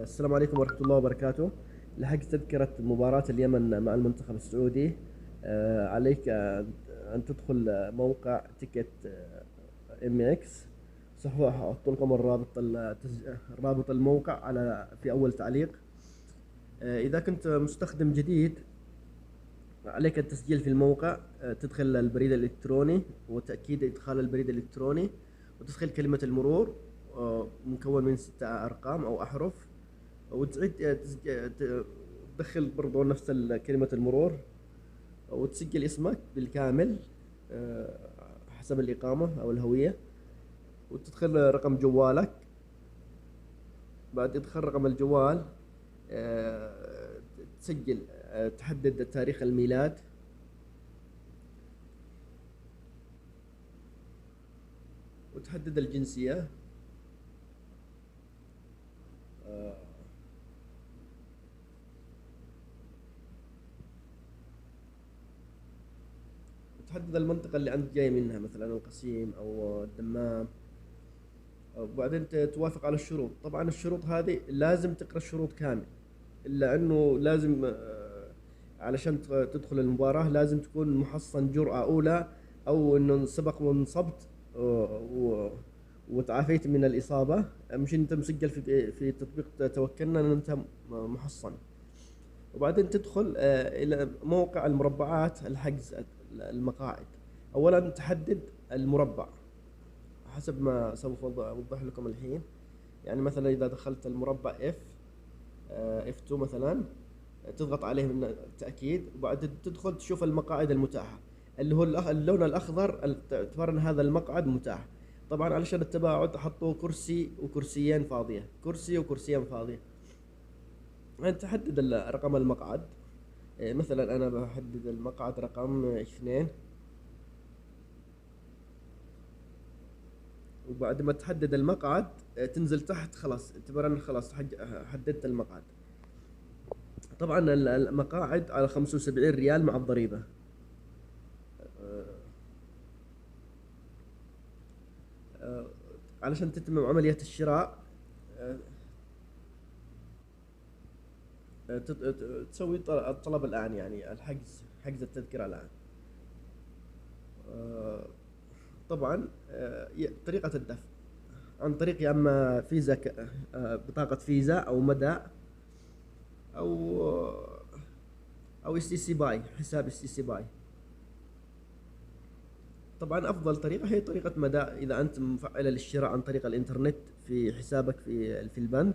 السلام عليكم ورحمة الله وبركاته. لحجز تذكرة مباراة اليمن مع المنتخب السعودي. عليك أن تدخل موقع تيكت ام اكس. سوف أحط لكم رابط الموقع في أول تعليق. إذا كنت مستخدم جديد عليك التسجيل في الموقع. تدخل البريد الإلكتروني وتأكيد إدخال البريد الإلكتروني، وتدخل كلمة المرور مكون من 6 أرقام أو أحرف، وتعيد تدخل برضو نفس كلمة المرور، وتسجل اسمك بالكامل حسب الإقامة أو الهوية، وتدخل رقم جوالك. بعد إدخال رقم الجوال تسجل، تحدد تاريخ الميلاد، وتحدد الجنسية. تحدد المنطقة اللي أنت جاي منها، مثلا القصيم أو الدمام. وبعدين توافق على الشروط. طبعا الشروط هذه لازم تقرأ الشروط كامل، إلا أنه لازم علشان تدخل المباراة لازم تكون محصن جرعة أولى، أو أنه سبق وانصبت وتعافيت من الإصابة. مش أنت مسجل في تطبيق توكلنا أن أنت محصن. وبعدين تدخل إلى موقع المربعات، الحجز المقاعد. أولا تحدد المربع حسب ما سوف أوضح لكم الحين. يعني مثلا إذا دخلت المربع F2 مثلا، تضغط عليه من التأكيد، وبعد تدخل تشوف المقاعد المتاحة، اللي هو اللون الأخضر، اعتبر أن هذا المقعد متاح. طبعا علشان التباعد حطوا كرسي وكرسيين فاضية، كرسي وكرسيين فاضية. أنت تحدد رقم المقعد. مثلا أنا بحدد المقعد رقم 2. وبعد ما تحدد المقعد تنزل تحت، خلاص اعتبر أن خلاص حددت المقعد. طبعا المقاعد على 75 ريال مع الضريبة. علشان تتمم عملية الشراء تسوي الطلب الآن، يعني حجز التذكرة الآن. طبعا طريقة الدفع عن طريق يا اما فيزا، بطاقة فيزا او مدى، او اس سي باي، حساب اس سي باي. طبعا افضل طريقة هي طريقة مدى، اذا انت مفعلة للشراء عن طريق الانترنت في حسابك في البنك.